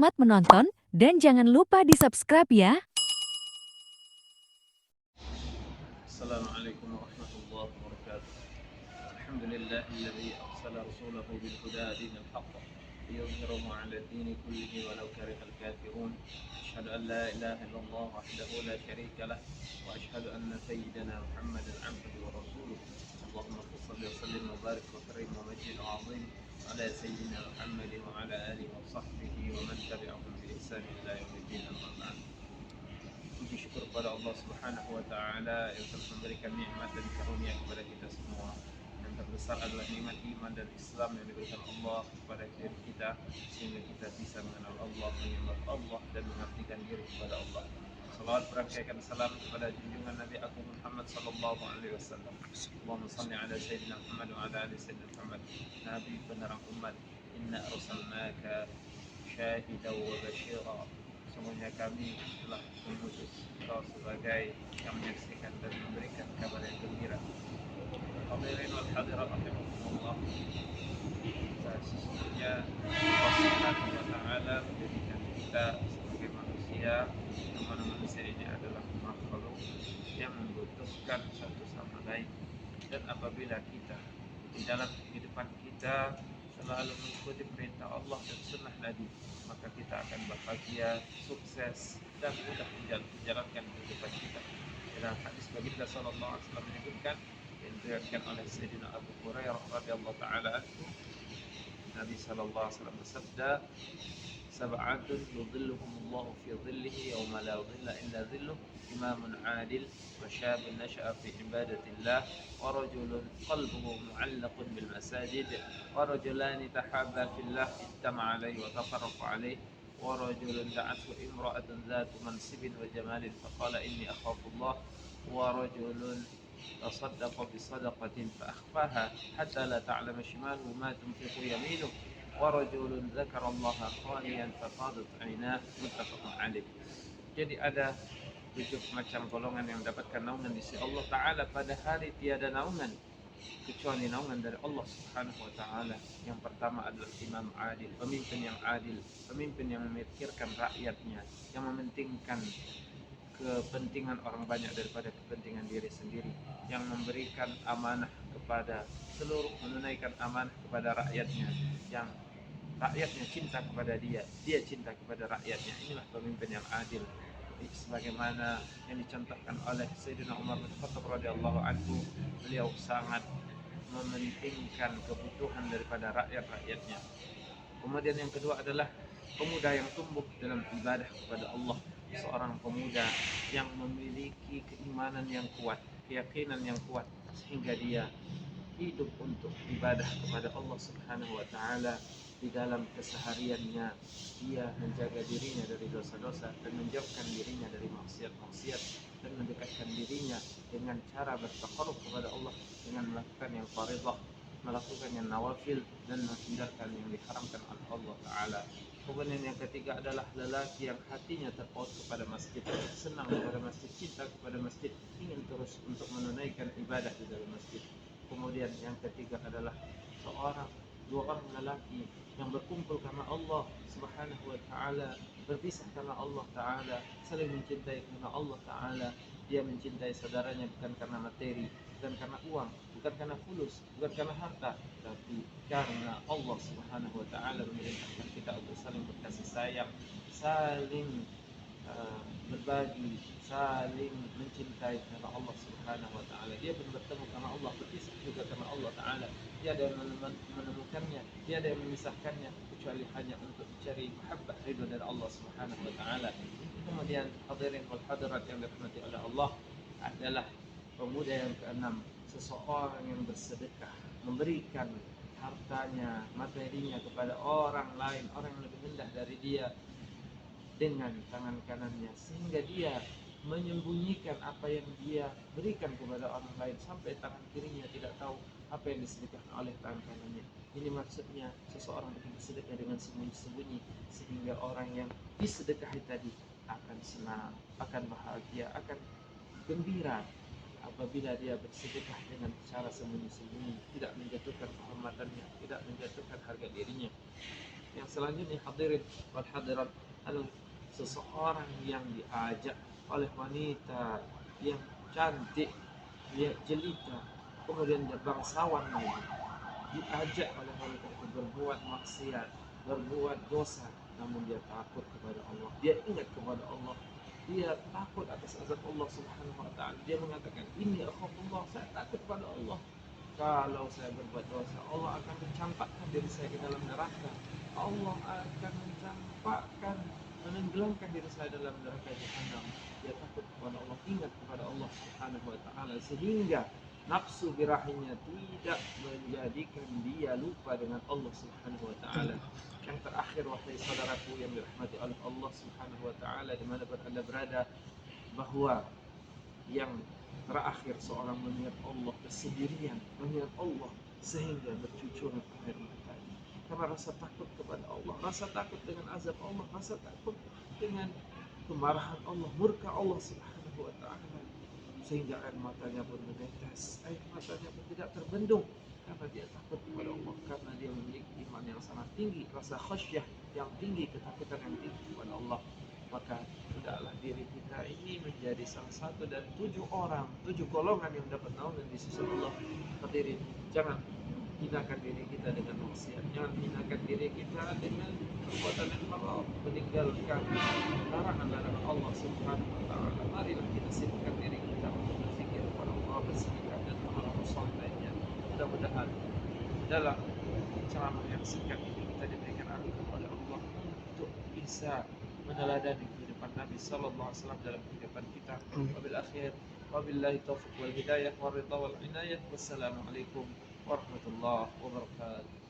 Selamat menonton, dan jangan lupa di-subscribe ya. Assalamualaikum warahmatullahi wabarakatuh. Alhamdulillahilladzi arsala rasulahu bil huda dinil haqq liyudhhirahu 'ala ad-dini kullihi walau karihal kafirun. Asyhadu an la ilaha illallah wahdahu la syarika lah wa asyhadu anna sayyidana Muhammadan 'abduhu wa rasuluh. Allahumma shalli wa sallim wa barik wa karim wa majid wa 'azim ala sayyidina Muhammadin wa ala alihi wa sahbihi wa man tabi'ahum bi ihsan ila yaumiddin. Amma ba'd. Puji syukur kepada Allah Subhanahu wa taala yang telah memberikan nikmat dan karunia kepada kita semua. Yang terbesar adalah nikmat iman dan Islam yang diberikan Allah kepada diri kita sehingga kita bisa mengenal Allah, menyembah Allah dan mengabdikan diri kepada Allah. Salawat berangkaikan salam kepada junjungan Nabi Agung Muhammad sallallahu alaihi wasallam. Allahumma shalli ala sayyidina Muhammad wa ala ali sayyidina Muhammad. Nabi penerang umat, inna arsalnaka syahidan wa basyira. Semuanya kami telah mengutus engkau sebagai yang menyaksikan dan memberikan kabar yang gembira. Hadirin wal hadirat rahimakumullah. Sesungguhnya Allah Subhanahu wa taala menjadikan kita sebagai manusia, yang mana manusia ini adalah makhluk yang membutuhkan satu sama lain. Dan apabila kita di dalam kehidupan kita selalu mengikuti perintah Allah dan sunnah Nabi, maka kita akan bahagia, sukses, dan mudah menjalankan kehidupan kita. Dalam hadis baginda sallallahu alaihi wasallam menyebutkan yang diriwayatkan oleh Sayyidina Abu Hurairah radhiyallahu taala anhu, Nabi sallallahu alaihi wasallam bersabda, sab'atun yudhilluhumullahu fi dhillihi yawma la dhilla illa dhilluh, imamun 'adil wa syabun nasha'a fi ibadatillah wa rajulun qalbuhu mu'allaqun bil masajid wa rajulani tahabba fillah ijtama'a 'alaihi wa tafarraqa 'alaihi wa rajulun da'athu imra'atun dhatu mansibin wa jamalin faqala inni akhafullah wa rajulun tasaddaqa bi sadaqatin fa akhfaha hatta la ta'lama shimaluhu ma tunfiqu yaminuhu wa rajulun dzakarallaha khaliyan fafadat 'ainah, muttafaqun 'alaih. Jadi ada 7 macam golongan yang mendapatkan naungan di sisi Allah taala pada hari tiada naungan kecuali naungan dari Allah Subhanahu wa taala. Yang pertama adalah imam adil, pemimpin yang adil, pemimpin yang memikirkan rakyatnya, yang mementingkan kepentingan orang banyak daripada kepentingan diri sendiri, yang memberikan amanah kepada seluruh, menunaikan amanah kepada rakyatnya, yang rakyatnya cinta kepada dia, dia cinta kepada rakyatnya. Inilah pemimpin yang adil, sebagaimana yang dicontohkan oleh Sayyidina Umar bin Khattab radhiyallahu anhu. Beliau sangat mementingkan kebutuhan daripada rakyat-rakyatnya. Kemudian yang kedua adalah pemuda yang tumbuh dalam ibadah kepada Allah, seorang pemuda yang memiliki keimanan yang kuat, keyakinan yang kuat, sehingga dia hidup untuk ibadah kepada Allah Subhanahu wa taala. Di dalam kesehariannya dia menjaga dirinya dari dosa-dosa dan menjauhkan dirinya dari maksiat-maksiat, dan mendekatkan dirinya dengan cara bertaqarrub kepada Allah dengan melakukan yang fardhah, melakukan yang nawafil, dan menghindarkan yang diharamkan oleh Allah taala. Kemudian yang ketiga adalah lelaki yang hatinya terpaut kepada masjid, senang kepada masjid, cinta kepada masjid, ingin terus untuk menunaikan ibadah di dalam masjid. Kemudian yang ketiga adalah dua orang lelaki yang berkumpul karena Allah Subhanahu wa taala, berpisah karena Allah taala, saling mencintai karena Allah taala. Dia mencintai saudaranya bukan karena materi, bukan karena uang, bukan karena fulus, bukan karena harta, tapi karena Allah Subhanahu wa taala memerintahkan kita untuk saling berkasih sayang, saling berbagi, saling mencintai karena Allah Subhanahu wa taala. Dia pun bertemu karena Allah, berpisah juga karena Allah taala. Dia ada yang menemukannya, dia ada yang memisahkannya, kecuali hanya untuk mencari mahabbah, ridho dari Allah Subhanahu wa taala. Kemudian hadirin wal hadirat yang dirahmati oleh Allah, adalah pemuda yang keenam, seseorang yang bersedekah, memberikan hartanya, materinya kepada orang lain, orang yang lebih rendah dari dia, dengan tangan kanannya, sehingga dia menyembunyikan apa yang dia berikan kepada orang lain sampai tangan kirinya tidak tahu apa yang disedekahkan oleh tangan kanannya. Ini maksudnya seseorang bersedekah dengan sembunyi-sembunyi, sehingga orang yang disedekahi tadi akan senang, akan bahagia, akan gembira apabila dia bersedekah dengan cara sembunyi-sembunyi, tidak menjatuhkan kehormatannya, tidak menjatuhkan harga dirinya. Yang selanjutnya hadirin wal hadirat adalah seseorang yang diajak oleh wanita yang cantik, dia jelita, kemudian dia bangsawan lagi, diajak oleh wanita itu berbuat maksiat, berbuat dosa, namun dia takut kepada Allah, dia ingat kepada Allah, dia takut atas azab Allah Subhanahu wa taala. Dia mengatakan, "Inni akhafullah," saya takut kepada Allah. Kalau saya berbuat dosa, Allah akan mencampakkan diri saya ke dalam neraka. Allah akan mencampakkan, menenggelamkan diri saya dalam neraka jahanam. Dia takut kepada Allah, ingat kepada Allah Subhanahu wa taala, sehingga nafsu birahinya tidak menjadikan dia lupa dengan Allah Subhanahu wa taala. Yang terakhir, wahai saudaraku yang dirahmati oleh Allah Subhanahu wa taala dimanapun Anda berada, bahwa yang terakhir seorang melihat Allah kesendirian, melihat Allah sehingga bercucuran air matanya. Karena rasa takut kepada Allah, rasa takut dengan azab Allah, rasa takut dengan kemarahan Allah, murka Allah Subhanahu wa taala, sehingga air matanya pun menetes, air matanya pun tidak terbendung, karena dia takut kepada Allah, karena dia memiliki iman yang sangat tinggi, rasa khasyah yang tinggi, ketakutan yang tinggi kepada Allah. Maka hendaklah diri kita ini menjadi salah satu dari 7 orang, 7 golongan yang dapat naungan di sisi Allah. Hadirin, jangan hinakan diri kita dengan maksiat, jangan hinakan diri kita dengan perbuatan yang haram, meninggalkan larangan-larangan Allah Subhanahu wa taala. Marilah kita sibukkan diri kita untuk berzikir kepada Allah, berzikir dan amal soleh lainnya. Mudah-mudahan dalam ceramah yang singkat ini kita diberikan anugerah oleh Allah untuk bisa meneladani kehidupan Nabi sallallahu alaihi wasallam dalam kehidupan kita. Wabil akhir, wabillahi taufiq wal hidayah, waridha wal inayah. Wassalamualaikum warahmatullahi wabarakatuh.